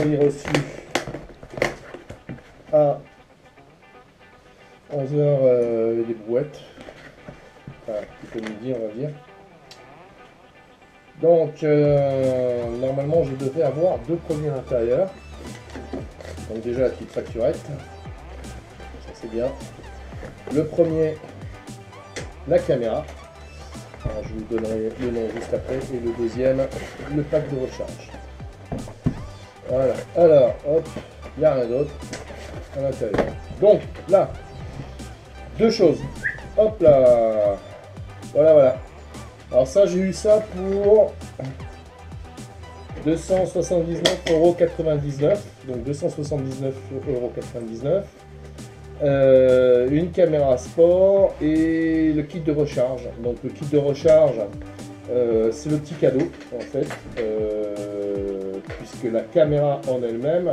l'ai reçu à 11h des brouettes. Enfin, plutôt midi, on va dire. Donc, normalement, je devrais avoir deux produits à l'intérieur. Donc déjà la petite facturette. Ça, c'est bien. Le premier, la caméra. Alors, je vous donnerai le nom juste après. Et le deuxième, le pack de recharge. Voilà. Alors, hop, il n'y a rien d'autre à l'intérieur. Donc, là, deux choses. Hop là. Voilà, voilà. Alors ça, j'ai eu ça pour 279,99 €. Donc 279,99 €. Une caméra sport et le kit de recharge. Donc le kit de recharge, c'est le petit cadeau en fait. Puisque la caméra en elle-même,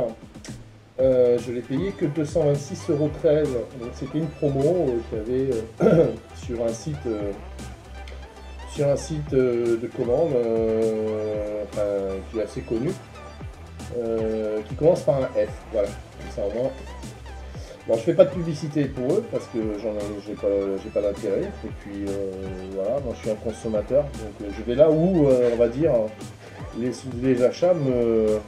je l'ai payé que 226,13 €. Donc c'était une promo qu'il y avait sur un site... de commande qui est assez connu, qui commence par un F. Voilà, comme ça au moins. Bon, je fais pas de publicité pour eux parce que j'ai pas d'intérêt. Et puis voilà, moi je suis un consommateur, donc je vais là où on va dire les achats me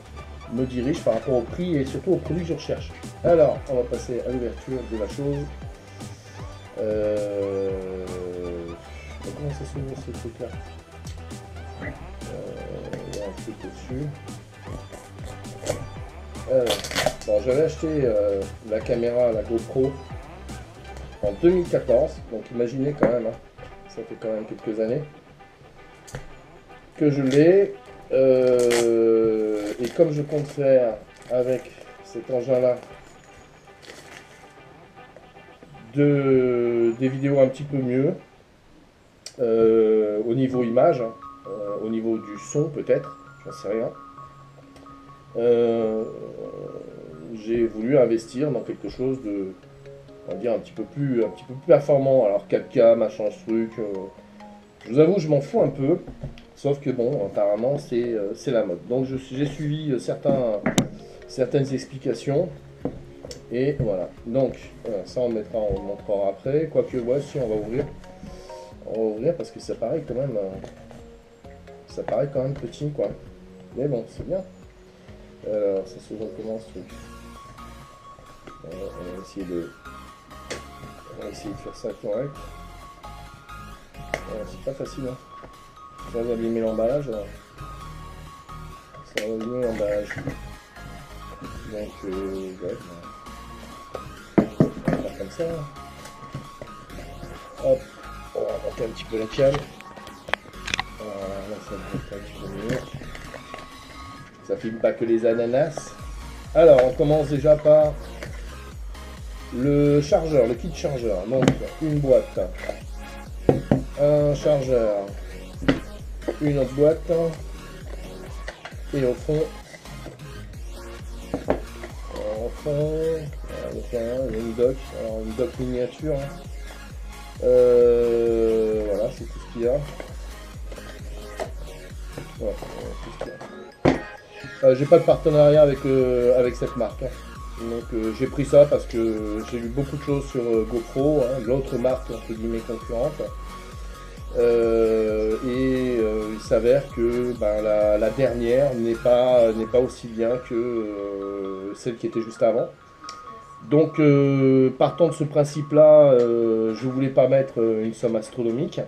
dirigent par rapport au prix et surtout au produit que je recherche. Alors, on va passer à l'ouverture de la chose. Comment ça s'ouvre ce truc là? Il y a un truc au-dessus. Bon, j'avais acheté la caméra, la GoPro en 2014, donc imaginez quand même, hein, ça fait quand même quelques années que je l'ai. Et comme je compte faire avec cet engin là des vidéos un petit peu mieux, au niveau image, au niveau du son peut-être, j'en sais rien. J'ai voulu investir dans quelque chose de, on va dire, un petit peu plus performant. Alors 4K, machin, ce truc. Je vous avoue, je m'en fous un peu. Sauf que bon, apparemment, c'est la mode. Donc j'ai suivi certaines explications. Et voilà. Donc ça, on le montrera après. Quoique, ouais, si on va ouvrir. On va ouvrir parce que ça paraît quand même petit, quoi. Mais bon, c'est bien. Alors, ça s'ouvre comment ce truc? On va essayer de faire ça correct. C'est pas facile, hein. Ça va abîmer l'emballage. Ça va abîmer l'emballage. Donc, ouais. On va faire comme ça. Hop. On va monter un petit peu la cam. Voilà, là ça monte un petit peu mieux. Ça filme pas que les ananas. Alors, on commence déjà par le chargeur, le kit chargeur. Donc, une boîte, un chargeur, une autre boîte, et au fond, une dock, alors une dock miniature. Hein. Voilà, c'est tout ce qu'il y a. Ouais, tout ce qu'il y a. J'ai pas de partenariat avec cette marque. Hein. Donc j'ai pris ça parce que j'ai lu beaucoup de choses sur GoPro, hein, l'autre marque entre guillemets concurrente. Il s'avère que ben, la dernière n'est pas aussi bien que celle qui était juste avant. Donc partant de ce principe-là, je voulais pas mettre une somme astronomique.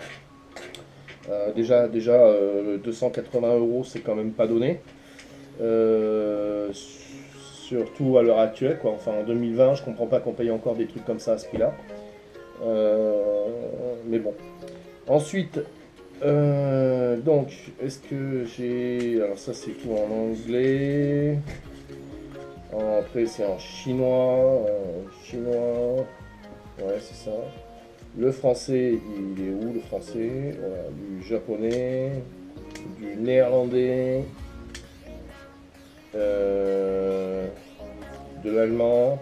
Déjà 280 € c'est quand même pas donné. Surtout à l'heure actuelle, quoi. Enfin en 2020, je comprends pas qu'on paye encore des trucs comme ça à ce prix-là. Mais bon. Ensuite, donc, est-ce que j'ai... Alors ça c'est tout en anglais. Après c'est en chinois. Ouais, c'est ça. Le français, il est où le français? Voilà, du japonais, du néerlandais, de l'allemand,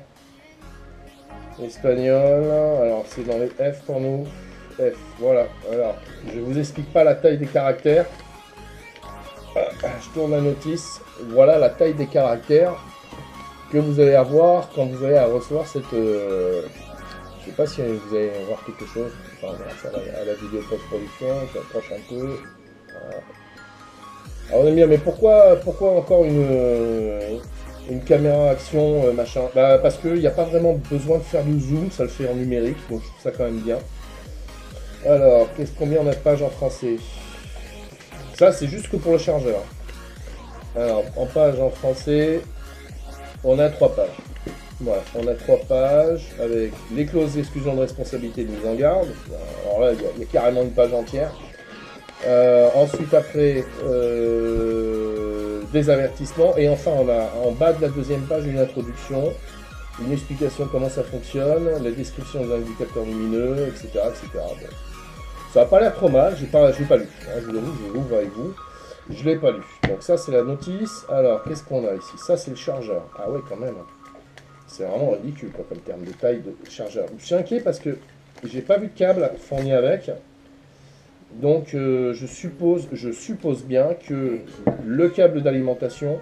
espagnol. Alors c'est dans les F pour nous. F, voilà. Alors, je vous explique pas la taille des caractères. Je tourne la notice. Voilà la taille des caractères que vous allez avoir quand vous allez recevoir cette... je sais pas si vous allez voir quelque chose. Enfin, voilà, ça va à la vidéo post-production, j'approche un peu. Voilà. Alors on aime bien, mais pourquoi encore une caméra action machin? Bah, parce qu'il n'y a pas vraiment besoin de faire du zoom, ça le fait en numérique, donc je trouve ça quand même bien. Alors, combien on a de pages en français? Ça, c'est juste que pour le chargeur. Alors, en page en français, on a 3 pages. Voilà, on a 3 pages avec les clauses d'exclusion de responsabilité de mise en garde. Alors là, il y a carrément une page entière. Ensuite, après, des avertissements. Et enfin, on a en bas de la deuxième page une introduction, une explication de comment ça fonctionne, la description des indicateurs lumineux, etc. etc. Bon. Ça n'a pas l'air trop mal, je l'ai pas lu. Hein, je vous avoue, je l'ouvre avec vous. Je ne l'ai pas lu. Donc ça, c'est la notice. Alors, qu'est-ce qu'on a ici? Ça, c'est le chargeur. Ah ouais, quand même. C'est vraiment ridicule, quoi, comme terme de taille de chargeur. Je suis inquiet parce que j'ai pas vu de câble fourni avec. Donc, je suppose bien que le câble d'alimentation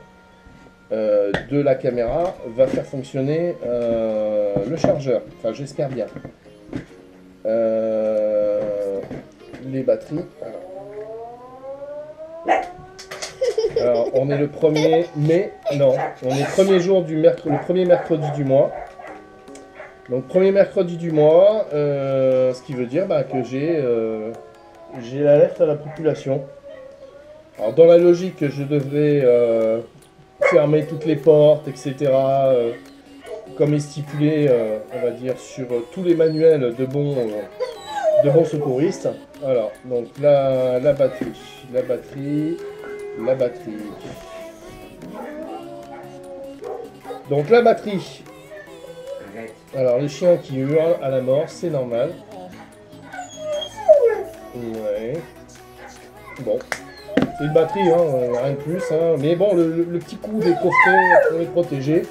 de la caméra va faire fonctionner le chargeur. Enfin, j'espère bien. Les batteries. Alors, on est le 1er mai. Non, on est le premier jour du le premier mercredi du mois. Donc, premier mercredi du mois, ce qui veut dire bah, que j'ai l'alerte à la population. Alors, dans la logique, je devrais fermer toutes les portes, etc. Comme est stipulé, on va dire, sur tous les manuels de bons secouristes. Alors, donc la batterie. Donc la batterie. Alors les chiens qui hurlent à la mort, c'est normal. Ouais. Bon. C'est une batterie, hein, rien de plus. Hein. Mais bon, le petit coup des coffrets pour les protéger.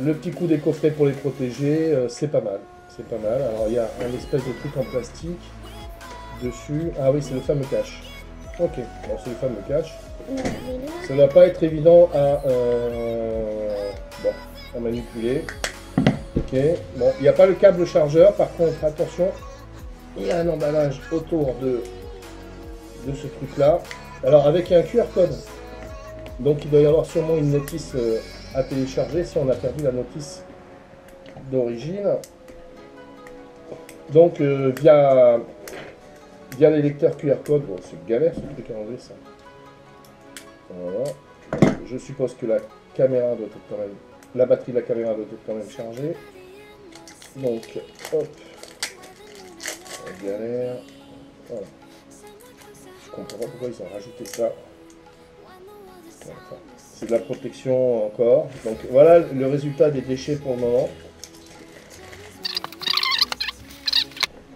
Le petit coup des coffrets pour les protéger, c'est pas mal. C'est pas mal. Alors il y a un espèce de truc en plastique dessus. Ah oui, c'est le fameux cache. Ok, bon, c'est le fameux cache. Ça va pas être évident à manipuler. Ok, bon, il n'y a pas le câble chargeur, par contre, attention, il y a un emballage autour de ce truc-là. Alors, avec un QR code, donc il doit y avoir sûrement une notice à télécharger si on a perdu la notice d'origine. Donc, via les lecteurs QR code, bon, c'est galère ce truc à enlever ça. Voilà. Je suppose que la caméra doit être quand même... La batterie de la caméra doit être quand même chargée. Donc, hop. Galère. Voilà. Je comprends pas pourquoi ils ont rajouté ça. Enfin, c'est de la protection encore. Donc voilà le résultat des déchets pour le moment.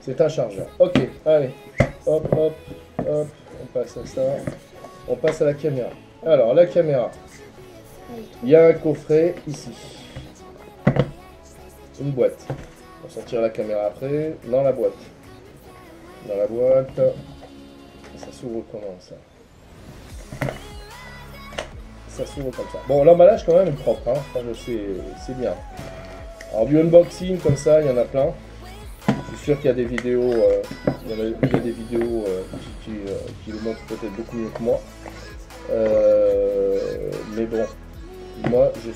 C'est un chargeur. Ok, allez. Hop, hop, hop. On passe à ça. On passe à la caméra. Alors, la caméra. Il y a un coffret ici. Une boîte. On va sortir la caméra après. Dans la boîte. Dans la boîte. Ça s'ouvre comment ça? Ça s'ouvre comme ça. Bon, l'emballage quand même est propre. Hein. Enfin, c'est bien. Alors, du unboxing comme ça, il y en a plein. Je suis sûr qu'il y a des vidéos, qui le montrent peut-être beaucoup mieux que moi. Mais bon, moi je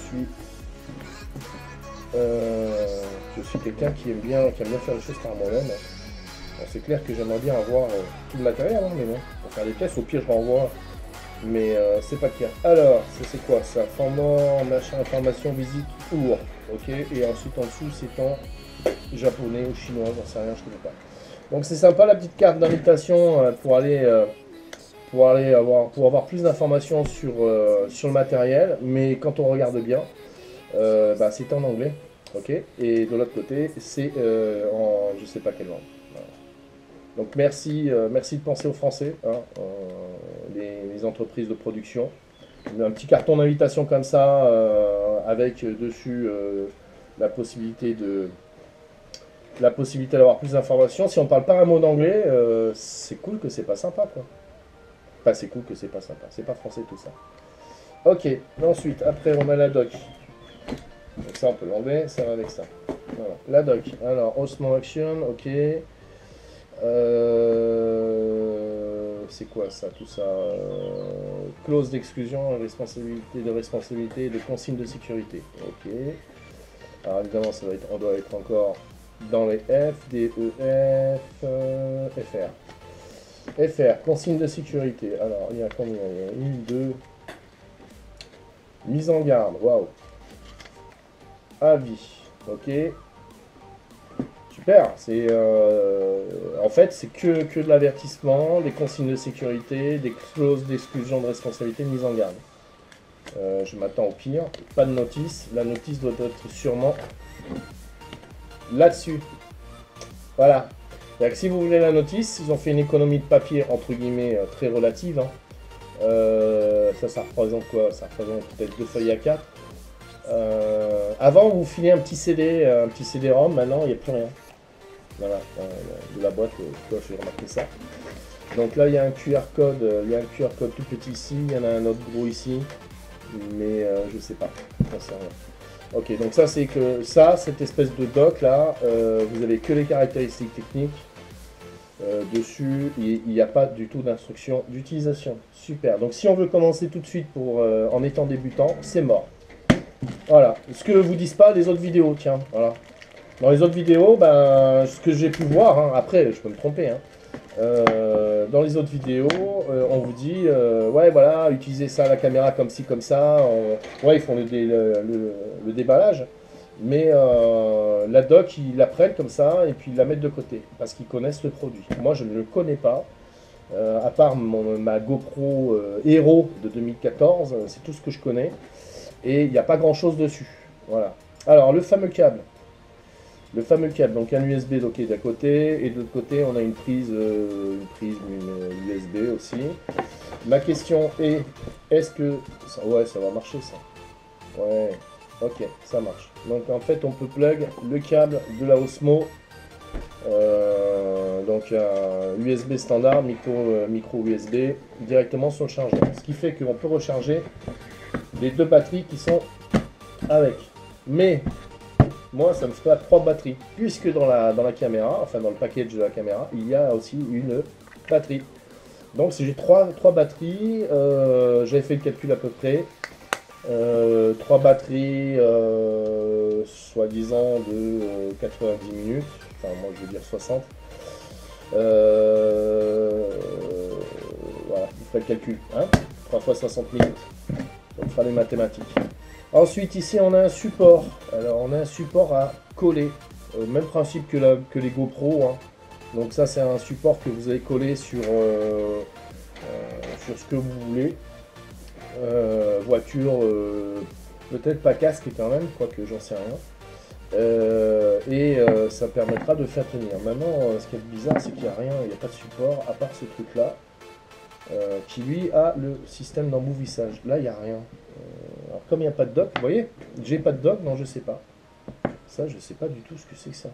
suis quelqu'un qui aime bien faire les choses par moi-même. Bon, c'est clair que j'aimerais bien avoir tout le matériel, hein, mais non, pour faire des pièces, au pire je renvoie. Mais c'est pas le cas. Alors, c'est quoi ça? Formant, machin, information, visite, pour. Ok, et ensuite en dessous c'est en japonais ou chinois, j'en sais rien, je connais pas. Donc c'est sympa la petite carte d'invitation pour avoir plus d'informations sur le matériel, mais quand on regarde bien, c'est en anglais, ok, et de l'autre côté c'est en je sais pas quelle langue. Voilà. Donc merci de penser aux Français, hein, les entreprises de production. Un petit carton d'invitation comme ça avec dessus la possibilité d'avoir plus d'informations. Si on parle pas un mot d'anglais, c'est cool que c'est pas sympa quoi. pas c'est cool que c'est pas sympa. C'est pas français tout ça. Ok, ensuite, après on a la doc. Donc ça on peut l'enlever, ça va avec ça. Voilà, la doc. Alors, Osmo Action, ok. C'est quoi ça, tout ça clause d'exclusion, responsabilité et de consigne de sécurité. Ok. Alors évidemment, ça va être, on doit être encore dans les F, D, E, F, FR. FR, consigne de sécurité. Alors, il y a combien? Il y a une, deux. Mise en garde, waouh. Avis, ok. Super, c'est en fait c'est que de l'avertissement, des consignes de sécurité, des clauses d'exclusion de responsabilité, de mise en garde. Je m'attends au pire, pas de notice, la notice doit être sûrement là-dessus. Voilà. Donc, si vous voulez la notice, ils ont fait une économie de papier entre guillemets très relative. Hein. Ça représente quoi? Ça représente peut-être 2 feuilles A4. Avant, vous filez un petit CD-ROM, maintenant il n'y a plus rien. Voilà, de la boîte, j'ai remarqué ça. Donc là, il y a un QR code, tout petit ici, il y en a un autre gros ici, mais je sais pas. Ok, donc ça, c'est que cette espèce de doc là, vous avez que les caractéristiques techniques. Dessus, il n'y a pas du tout d'instruction d'utilisation. Super. Donc si on veut commencer tout de suite en étant débutant, c'est mort. Voilà. Ce que vous disent pas les autres vidéos, tiens. Voilà. Dans les autres vidéos, ben, ce que j'ai pu voir, hein, après je peux me tromper, hein, dans les autres vidéos, on vous dit, ouais voilà, utilisez ça à la caméra comme ci, comme ça, ouais ils font le déballage, mais la doc ils la prennent comme ça et puis ils la mettent de côté, parce qu'ils connaissent le produit. Moi je ne le connais pas, à part ma GoPro Hero de 2014, c'est tout ce que je connais, et il n'y a pas grand chose dessus. Voilà. Alors le fameux câble. Donc un USB donc, d'un côté, et de l'autre côté on a une prise USB aussi. Ma question est, est-ce que... Ouais, ça va marcher ça. Ouais, ok, ça marche. Donc en fait on peut plug le câble de la Osmo, donc un USB standard, micro USB, directement sur le chargeur. Ce qui fait qu'on peut recharger les 2 batteries qui sont avec. Mais... moi, ça me fait 3 batteries, puisque dans la caméra, enfin dans le package de la caméra, il y a aussi une batterie. Donc si j'ai 3 batteries, j'avais fait le calcul à peu près, 3 batteries, soi-disant de 90 minutes, enfin moi je veux dire 60. Voilà, vous faites le calcul, hein, 3 fois 60 minutes, on fera les mathématiques. Ensuite, ici, on a un support. Alors, on a un support à coller. Même principe que les GoPro. Hein. Donc ça, c'est un support que vous allez coller sur ce que vous voulez. Voiture, peut-être pas casque quand même, quoique j'en sais rien. Ça permettra de faire tenir. Maintenant, ce qui est bizarre, c'est qu'il n'y a rien, il n'y a pas de support, à part ce truc-là. Qui lui a le système d'embouvissage. Là, il n'y a rien. Alors, comme il n'y a pas de dock, vous voyez, j'ai pas de dock, non, je sais pas. Ça, je sais pas du tout ce que c'est que ça.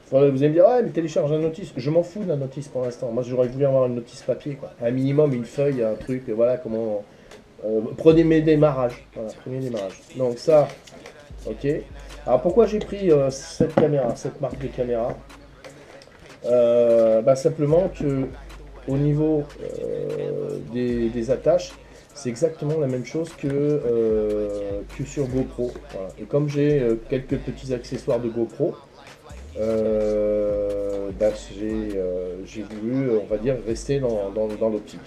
Vous allez me dire, ouais, mais télécharge la notice. Je m'en fous de la notice pour l'instant. Moi, j'aurais voulu avoir une notice papier, quoi. Un minimum, une feuille, un truc, voilà, comment... prenez mes démarrages. Voilà, premier démarrage. Donc ça, ok. Alors, pourquoi j'ai pris cette caméra, cette marque de caméra? Bah, simplement que... au niveau des attaches, c'est exactement la même chose que sur GoPro. Voilà. Et comme j'ai quelques petits accessoires de GoPro, bah, j'ai voulu, on va dire, rester dans l'optique.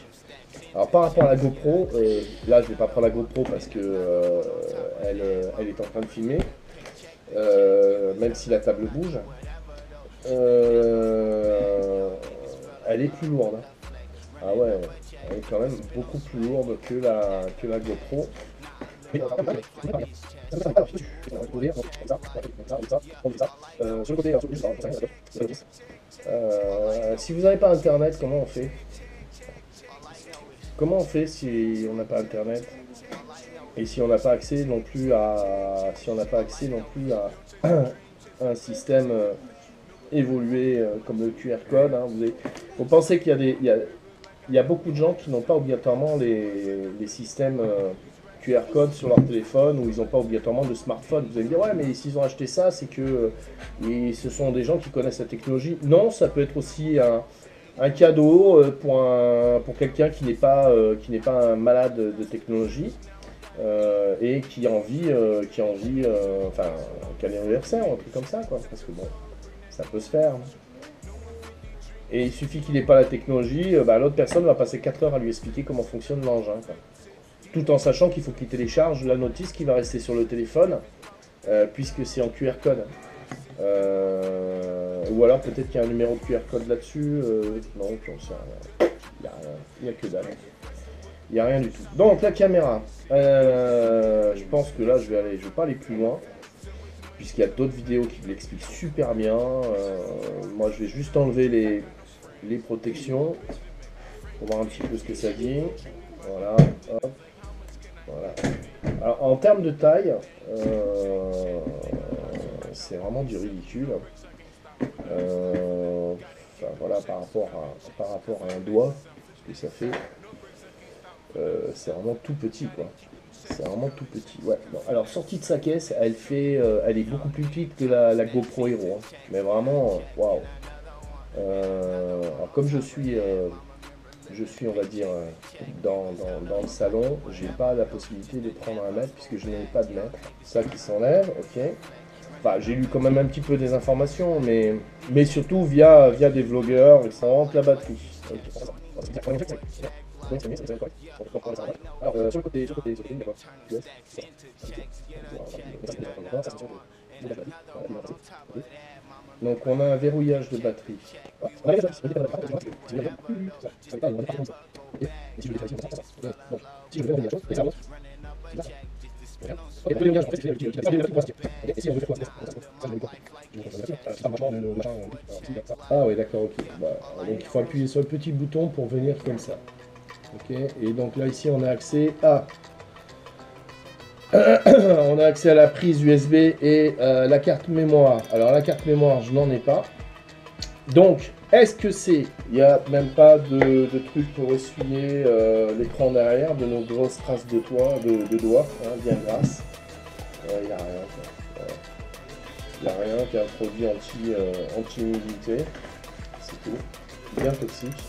Alors par rapport à la GoPro, là je vais pas prendre la GoPro parce que elle est en train de filmer, même si la table bouge. Elle est plus lourde. Ah ouais, elle est quand même beaucoup plus lourde que la GoPro. Sur le côté, si vous n'avez pas internet, comment on fait? Comment on fait si on n'a pas internet? Et si on n'a pas accès non plus à un système évolué comme le QR code, hein, vous pensez qu'il y a il y a beaucoup de gens qui n'ont pas obligatoirement les systèmes QR code sur leur téléphone ou ils n'ont pas obligatoirement de smartphone. Vous allez me dire, ouais, mais s'ils ont acheté ça, c'est que ce sont des gens qui connaissent la technologie. Non, ça peut être aussi un cadeau pour quelqu'un qui n'est pas un malade de technologie et qui a envie, enfin, qu'un anniversaire ou un truc comme ça, quoi. Parce que bon, ça peut se faire. Et il suffit qu'il n'ait pas la technologie, l'autre personne va passer 4 heures à lui expliquer comment fonctionne l'engin, quoi. Tout en sachant qu'il faut qu'il télécharge la notice qui va rester sur le téléphone, puisque c'est en QR code. Ou alors peut-être qu'il y a un numéro de QR code là-dessus. Non, on sait rien. Il n'y a que dalle. Il n'y a rien du tout. Donc la caméra. Je pense que là je vais pas aller plus loin. Puisqu'il y a d'autres vidéos qui l'expliquent super bien. Moi je vais juste enlever les protections. Pour voir un petit peu ce que ça dit. Voilà. Hop. Voilà. Alors en termes de taille, c'est vraiment du ridicule. Enfin, voilà, par rapport à un doigt, ce que ça fait, c'est vraiment tout petit, quoi. C'est vraiment tout petit. Ouais. Bon, alors sortie de sa caisse, elle est beaucoup plus petite que la GoPro Hero, hein. Mais vraiment, waouh. Alors comme je suis, on va dire, dans le salon, j'ai pas la possibilité de prendre un mètre puisque je n'ai pas de mètre. Ça qui s'enlève, ok. Enfin, j'ai lu quand même un petit peu des informations, mais surtout via des vlogueurs, ça rentre la batterie. Okay. Alors, sur le côté, d'accord. Donc on a un verrouillage de batterie. Ah oui, d'accord, ok. Donc il faut appuyer sur le petit bouton pour venir comme ça. Ok, et donc là ici on a accès à on a accès à la prise USB et la carte mémoire. Alors la carte mémoire, je n'en ai pas. Donc, est-ce que c'est... Il n'y a même pas de truc pour essuyer l'écran derrière de nos grosses traces de doigts, hein, bien grasses. Il n'y a rien. Il n'y a rien qui a un produit anti-humidité. C'est tout. Bien toxique.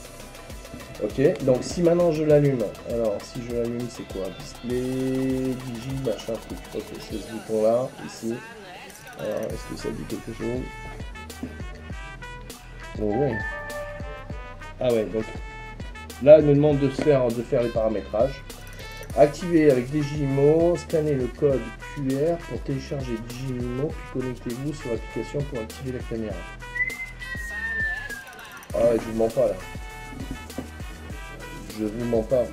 Ok, donc si maintenant je l'allume, alors si je l'allume c'est quoi? Display, digi, machin, truc. Ok, c'est ce bouton là, ici. Alors, est-ce que ça dit quelque chose? Oh ouais. Ah ouais, donc là elle me demande de faire les paramétrages. Activer avec Digimo, scanner le code QR pour télécharger Digimo, puis connectez-vous sur l'application pour activer la caméra. Ah ouais, je vous mens pas là. Je vous mens pas.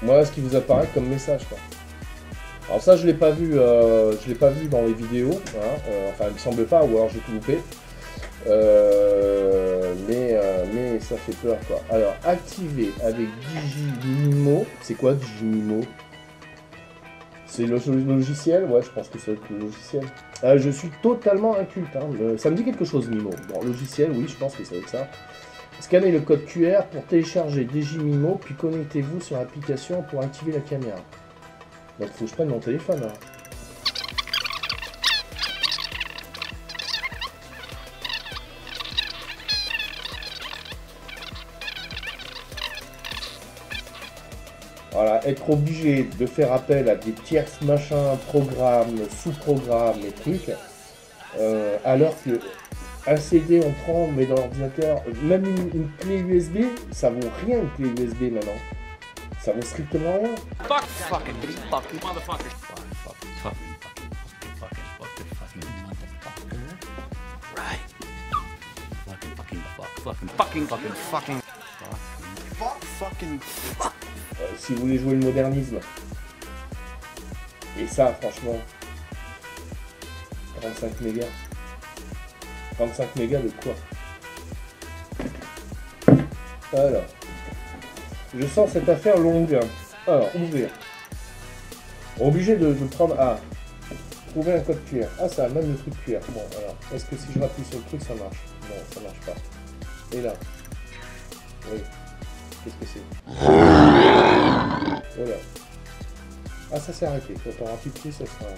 Moi, ce qui vous apparaît comme message, quoi. Alors ça, je l'ai pas vu dans les vidéos. Voilà. Enfin, il me semble pas, ou alors j'ai tout loupé. Mais ça fait peur, quoi. Alors, activer avec Digimimo. C'est quoi Digimimo? C'est le logiciel? Ouais, je pense que c'est le logiciel. Je suis totalement inculte. Hein. Ça me dit quelque chose, Mimo. Bon, logiciel, oui, je pense que ça va être ça. Scannez le code QR pour télécharger Digimimo, puis connectez-vous sur l'application pour activer la caméra. Donc, il faut que je prenne mon téléphone. Hein. Voilà, être obligé de faire appel à des tierces machins, programmes, sous-programmes et trucs, alors que un CD on prend, on met dans l'ordinateur, même une clé USB, ça vaut rien une clé USB maintenant. Ça vaut strictement rien. Fuck fucking motherfucker. Right. Fucking. Si vous voulez jouer le modernisme. Et ça, franchement. 35 mégas. 35 mégas de quoi? Alors. Je sens cette affaire longue. Alors, ouvrir. Obligé de prendre... Ah. Trouver un code QR. Ah, ça a même le truc QR. Bon, alors. Est-ce que si je rappuie sur le truc, ça marche? Non, ça marche pas. Et là. Oui. Qu'est-ce que c'est? Voilà. Ah, ça s'est arrêté. Quand on aura plus de prix, ça sera...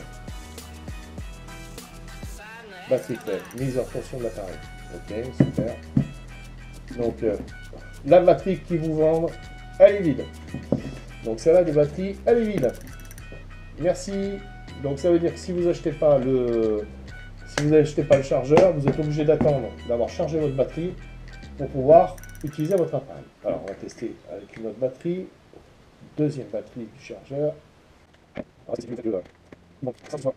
Batterie pleine. Mise en fonction de l'appareil. Ok, super. Donc, la batterie qu'ils vous vendent, elle est vide. Donc, celle-là de batterie, elle est vide. Merci. Donc, ça veut dire que si vous n'achetez pas le chargeur, vous êtes obligé d'attendre d'avoir chargé votre batterie pour pouvoir utiliser votre appareil. Alors, on va tester avec une autre batterie. Deuxième batterie du chargeur. Ah, c'est mieux, là. Bon, ça me va.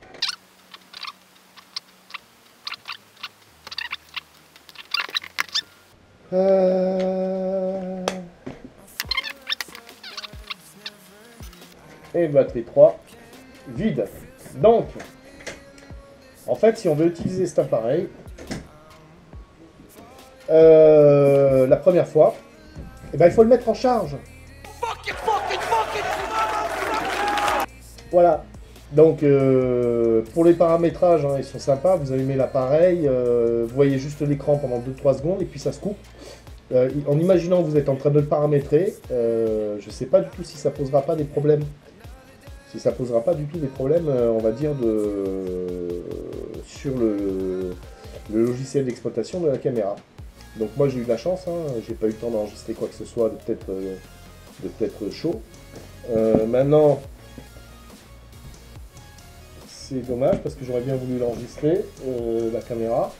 Et batterie 3, vide. Donc, en fait, si on veut utiliser cet appareil, la première fois, eh ben, il faut le mettre en charge. Voilà. Donc, pour les paramétrages, hein, ils sont sympas. Vous allumez l'appareil, vous voyez juste l'écran pendant 2-3 secondes et puis ça se coupe. En imaginant que vous êtes en train de le paramétrer, je ne sais pas du tout si ça posera pas des problèmes. Si ça posera pas du tout des problèmes, on va dire, sur le logiciel d'exploitation de la caméra. Donc moi j'ai eu de la chance, hein, j'ai pas eu le temps d'enregistrer quoi que ce soit de peut-être chaud. Maintenant, c'est dommage parce que j'aurais bien voulu l'enregistrer, la caméra.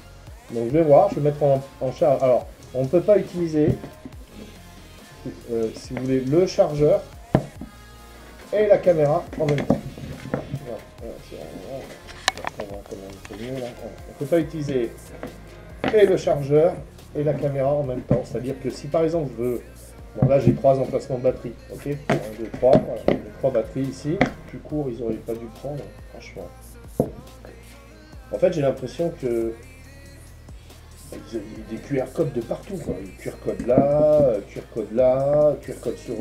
Donc je vais voir, je vais mettre en charge. Alors, on ne peut pas utiliser, si vous voulez, le chargeur et la caméra en même temps. On ne peut pas utiliser et le chargeur et la caméra en même temps. C'est-à-dire que si par exemple je veux... Bon là j'ai 3 emplacements de batterie, ok, 1, 2, 3, voilà, j'ai 3 batteries ici. Plus court, ils n'auraient pas dû prendre, franchement. En fait j'ai l'impression que... Vous avez des QR codes de partout, quoi. QR code là, QR code là, QR code sur...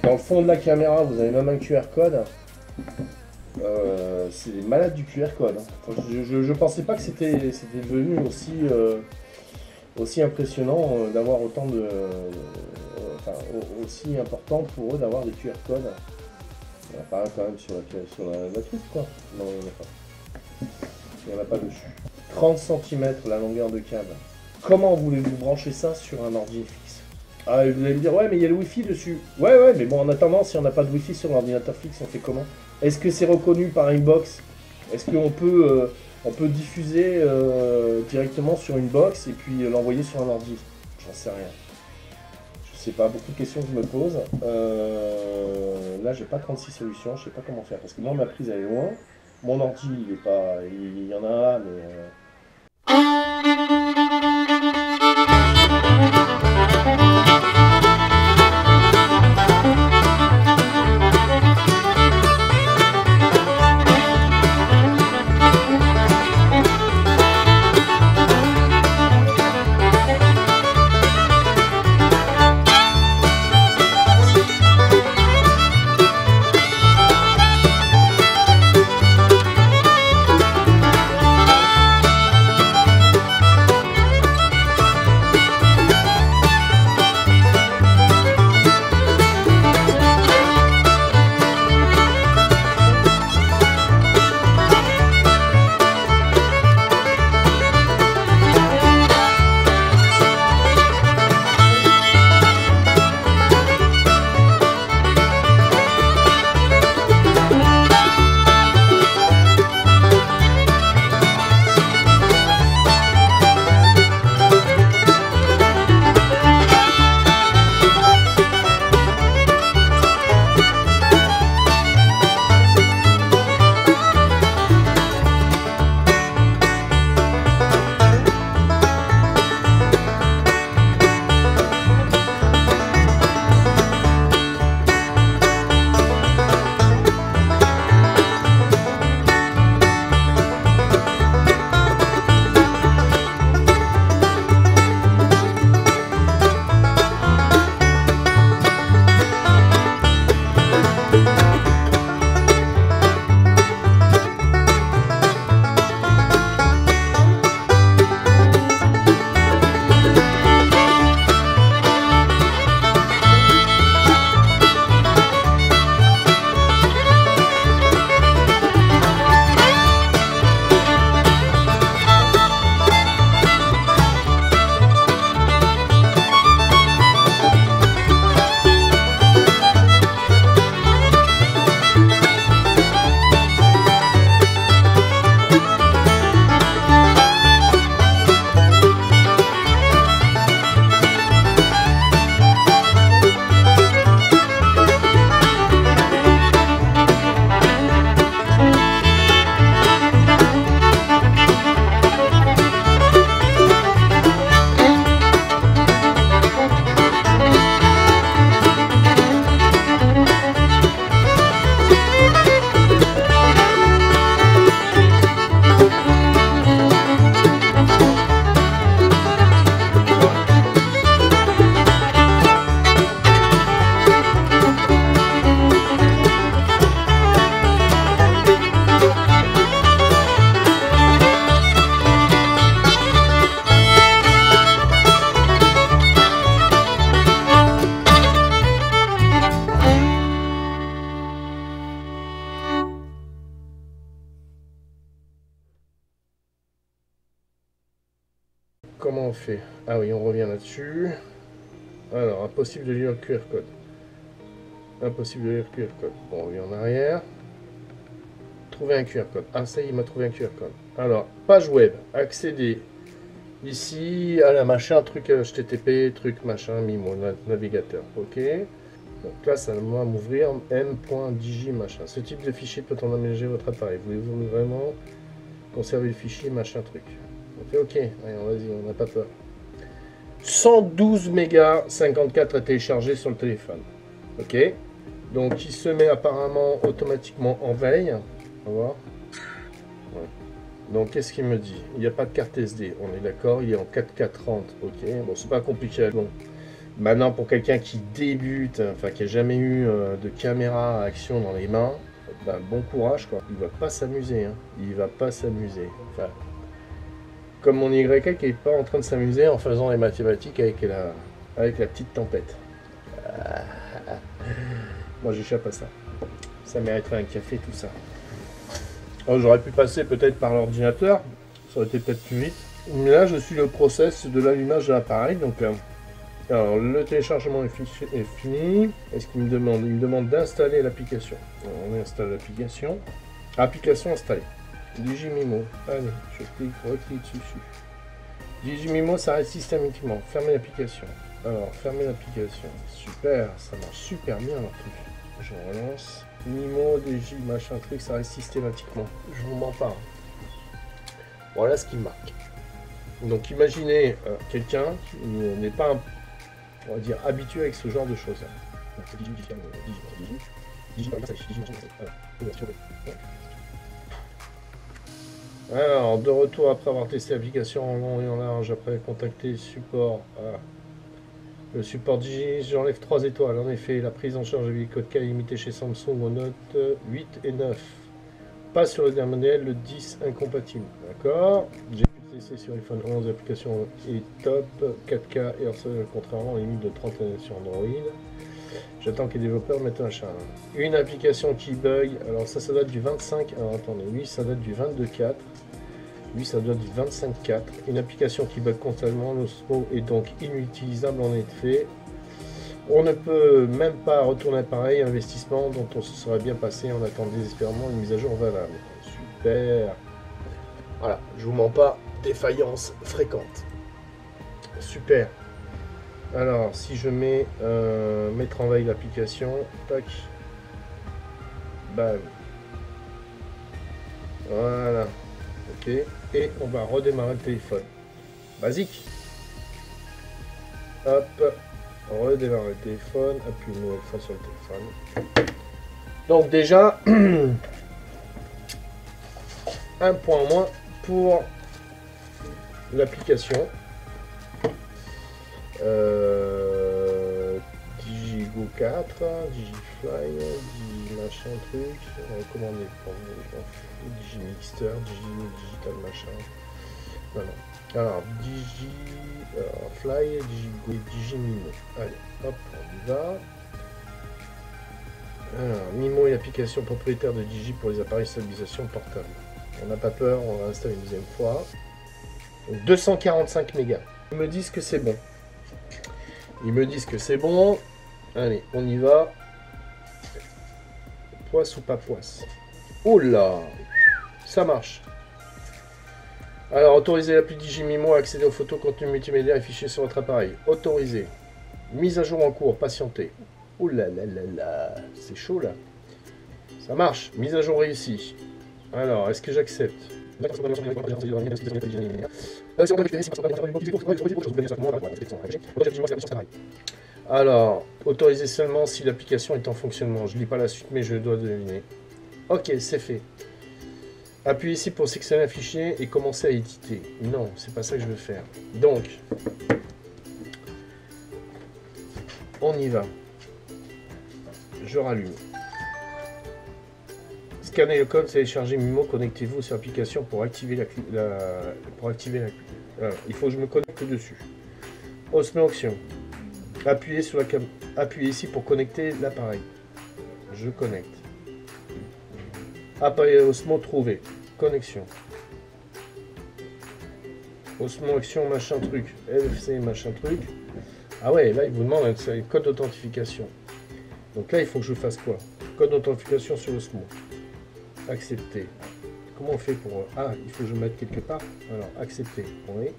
Dans le fond de la caméra, vous avez même un QR code. C'est des malades du QR code. Hein. Enfin, je pensais pas que c'était devenu aussi impressionnant d'avoir autant de... enfin, aussi important pour eux d'avoir des QR codes. Il y en a pas un quand même sur la truc, quoi. Non, il n'y en a pas. Il n'y en a pas dessus. 30 cm la longueur de câble. Comment voulez-vous brancher ça sur un ordi fixe? Ah, vous allez me dire, ouais, mais il y a le Wi-Fi dessus. Ouais, mais bon, en attendant, si on n'a pas de Wi-Fi sur l'ordinateur fixe, on fait comment? Est-ce que c'est reconnu par une box? Est-ce qu'on peut, on peut diffuser directement sur une box et puis l'envoyer sur un ordi? J'en sais rien. Je sais pas, beaucoup de questions que je me pose. Là, j'ai pas 36 solutions, je sais pas comment faire. Parce que moi, ma prise, elle est loin. Mon ordi, il est pas... Il y en a un là, mais... comment on fait? Ah oui, on revient là-dessus. Alors, impossible de lire le QR code. Impossible de lire le QR code. Bon, on revient en arrière. Trouver un QR code. Ah, ça y est, il m'a trouvé un QR code. Alors, page web. Accéder. Ici, à la machin, truc HTTP, truc machin, Mimo, navigateur. Ok. Donc là, ça va m'ouvrir m.digi machin. Ce type de fichier peut en aménager votre appareil. Voulez-vous vraiment conserver le fichier machin truc? Ok. Allez, vas-y, on n'a pas peur. 112 mégas 54 à télécharger sur le téléphone. Ok. Donc il se met apparemment automatiquement en veille. On va voir. Ouais. Donc qu'est-ce qu'il me dit? Il n'y a pas de carte SD. On est d'accord. Il est en 4K30. Ok. Bon, c'est pas compliqué. Bon. Maintenant, pour quelqu'un qui débute, enfin qui n'a jamais eu de caméra à action dans les mains, ben, bon courage quoi. Il va pas s'amuser. Hein. Il va pas s'amuser. Enfin, comme mon YK qui n'est pas en train de s'amuser en faisant les mathématiques avec la petite tempête. Moi j'échappe à ça. Ça mériterait un café tout ça. J'aurais pu passer peut-être par l'ordinateur. Ça aurait été peut-être plus vite. Mais là je suis le process de l'allumage de l'appareil. Donc alors le téléchargement est fini. Est-ce qu'il me demande? Il me demande d'installer l'application. On installe l'application. Application installée. Digimimo. Allez, je clique, reclique dessus. Digimimo s'arrête systématiquement. Fermez l'application. Alors, fermez l'application. Super, ça marche super bien leur truc. Je relance. Mimo, Digi, machin truc, ça reste systématiquement. Je vous mens pas. Voilà ce qui me marque. Donc imaginez quelqu'un qui n'est pas, on va dire, habitué avec ce genre de choses. Alors, de retour après avoir testé l'application en long et en large, après contacter le support. Le support Digi, j'enlève 3 étoiles. En effet, la prise en charge des codes K est limitée chez Samsung aux notes 8 et 9. Pas sur le dernier modèle, le 10 incompatible. D'accord. J'ai pu tester sur iPhone 11, l'application est top. 4K et contrairement aux limites de 30 sur Android. J'attends que les développeurs mettent un chat. Une application qui bug. Alors ça date du 25. Alors attendez, oui, ça date du 22.4. Lui, ça doit être du 25.4. Une application qui bug constamment. L'Osmo est donc inutilisable en effet. On ne peut même pas retourner l'appareil. Investissement dont on se serait bien passé. On attend désespérément une mise à jour valable. Super. Voilà, je vous mens pas. Défaillance fréquente. Super. Alors, si je mets mettre en veille l'application. Tac. Bam. Voilà. Ok, et on va redémarrer le téléphone. Basique. Hop, redémarrer le téléphone, appuie une nouvelle fois sur le téléphone. Donc déjà, un point en moins pour l'application. DigiGo 4, DigiFly, Digimachin truc, recommandé pour vous, Digimixter, Digital machin. Non, non. Alors, DigiFly, DigiGo et Digimimo. Allez, hop, on y va. Alors, Mimo est l'application propriétaire de Digi pour les appareils de stabilisation portable. On n'a pas peur, on va installer une deuxième fois. Donc, 245 mégas. Ils me disent que c'est bon. Ils me disent que c'est bon. Allez, on y va. Poisse ou pas poisse? Oh là, ça marche. Alors, autorisez l'appli Digimimo à accéder aux photos, contenu multimédia et fichiers sur votre appareil. Autorisé. Mise à jour en cours, patientez. Oh là là là là, c'est chaud là. Ça marche, mise à jour réussie. Alors, est-ce que j'accepte? Alors, autorisez seulement si l'application est en fonctionnement. Je lis pas la suite, mais je dois deviner. Ok, c'est fait. Appuyez ici pour sélectionner un fichier et commencer à éditer. Non, c'est pas ça que je veux faire. Donc, on y va. Je rallume. Scannez le code, téléchargez Mimo, connectez-vous sur l'application pour activer il faut que je me connecte dessus. Osmo Action. Appuyez sur appuyez ici pour connecter l'appareil. Je connecte. Appareil Osmo trouvé. Connexion. Osmo Action machin truc. LFC machin truc. Ah ouais, là il vous demande un code d'authentification. Donc là il faut que je fasse quoi? Code d'authentification sur Osmo. Accepter. Comment on fait pour... Ah, il faut que je mette quelque part. Alors, accepter. Oui.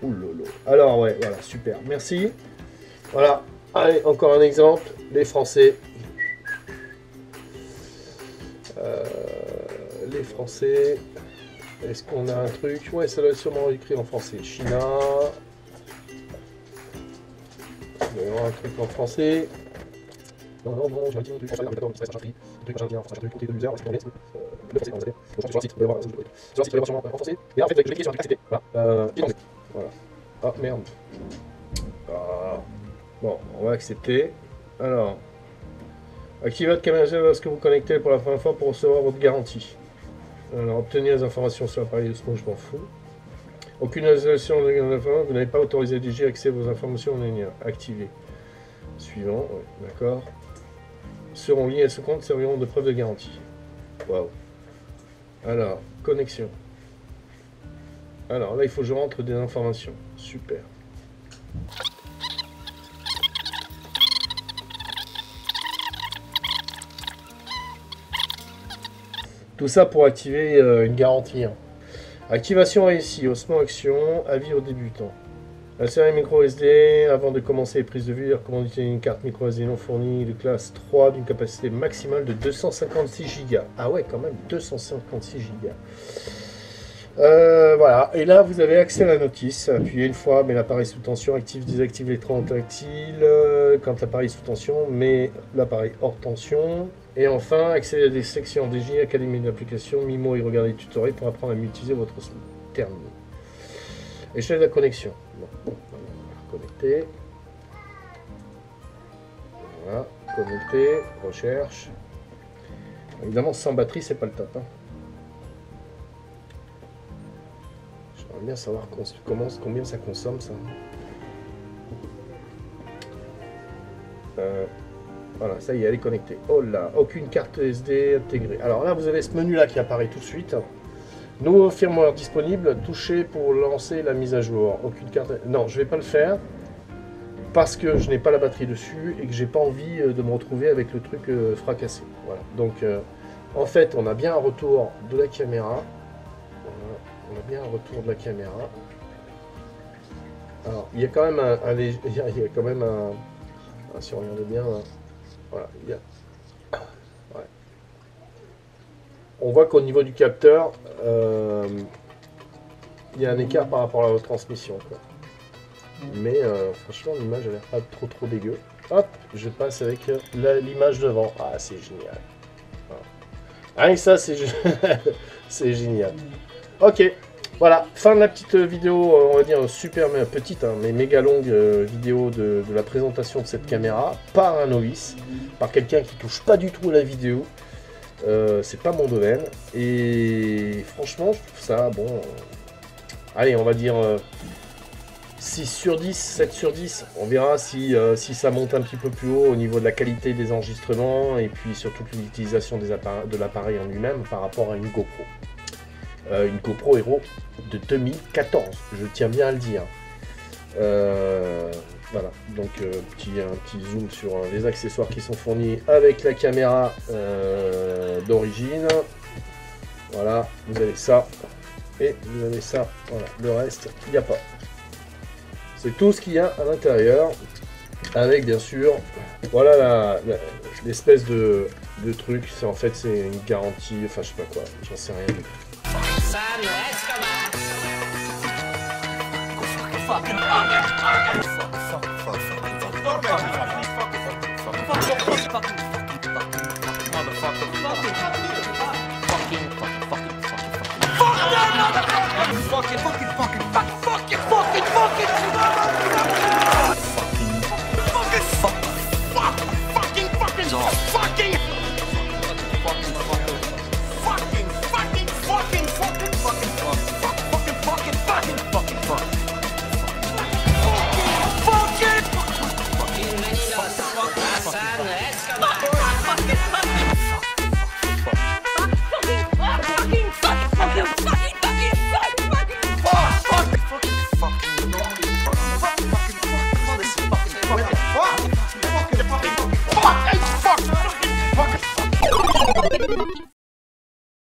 Ouh lolo. Alors ouais, voilà, super. Merci. Voilà. Allez, encore un exemple. Les Français. Les Français. Est-ce qu'on a un truc? Ouais, ça doit être sûrement écrit en français. China. Il y aura un truc en français. Non, j'ai un petit truc français, d'accord, c'est un truc machin, un truc côté de l'user, c'est le français, on va dire. Donc, sur un site, vous pouvez voir, sur un site, vous pouvez voir sûrement en français. Et là, en fait, vous allez cliquer sur un truc accepté. Voilà. Voilà. Ah, merde. Ah. Bon, on va accepter. Alors, activez votre caméra lorsque vous connectez pour la première fois pour recevoir votre garantie. Alors, obtenir les informations sur l'appareil Osmo, je m'en fous. Aucune installation de l'information, vous n'avez pas autorisé DJ à accéder à vos informations en ligne. Activé. Suivant, ouais, d'accord. Seront liés à ce compte, serviront de preuve de garantie. Waouh. Alors, connexion. Alors là, il faut que je rentre des informations. Super. Tout ça pour activer une garantie. Hein. Activation ici, Osmo Action, avis aux débutants. Insérer micro SD avant de commencer les prises de vue. Recommande d'utiliser une carte micro SD non fournie de classe 3 d'une capacité maximale de 256 Go. Ah ouais, quand même 256 Go. Voilà, et là vous avez accès à la notice. Appuyez une fois, met l'appareil sous tension, active, désactive l'écran tactile. Quand l'appareil est sous tension, met l'appareil hors tension. Et enfin, accéder à des sections DJ, Académie d'application, Mimo et regardez les tutoriels pour apprendre à utiliser votre terminal. Échelle de la connexion. Bon, connecter. Voilà, connecter, recherche. Évidemment, sans batterie, c'est pas le top. Hein. J'aimerais bien savoir combien ça consomme, ça. Voilà, ça y est, elle est connectée. Oh là, aucune carte SD intégrée. Alors là, vous avez ce menu-là qui apparaît tout de suite. Nouveau firmware disponible, touchez pour lancer la mise à jour. Aucune carte... Non, je vais pas le faire parce que je n'ai pas la batterie dessus et que j'ai pas envie de me retrouver avec le truc fracassé. Voilà. Donc, en fait, on a bien un retour de la caméra. Voilà. On a bien un retour de la caméra. Alors, il y a quand même il y a quand même un... Ah, si on regarde bien, là. Voilà, il y a... On voit qu'au niveau du capteur, il y a un écart par rapport à la retransmission. Quoi. Mais franchement, l'image a l'air pas trop dégueu. Hop, je passe avec l'image devant. Ah, c'est génial. Voilà. Ah, et ça, c'est c'est génial. Ok, voilà, fin de la petite vidéo, on va dire super petite, hein, mais méga longue vidéo de la présentation de cette caméra par un novice, par quelqu'un qui touche pas du tout à la vidéo. C'est pas mon domaine et franchement je trouve ça bon, allez on va dire 6 sur 10, 7 sur 10, on verra si ça monte un petit peu plus haut au niveau de la qualité des enregistrements et puis surtout l'utilisation de l'appareil en lui-même par rapport à une GoPro. Une GoPro Hero de 2014, je tiens bien à le dire. Voilà, donc un petit zoom sur les accessoires qui sont fournis avec la caméra d'origine. Voilà, vous avez ça et vous avez ça. Voilà, le reste, il n'y a pas. C'est tout ce qu'il y a à l'intérieur. Avec bien sûr, voilà l'espèce de truc. En fait, c'est une garantie. Enfin, je sais pas quoi, j'en sais rien du tout.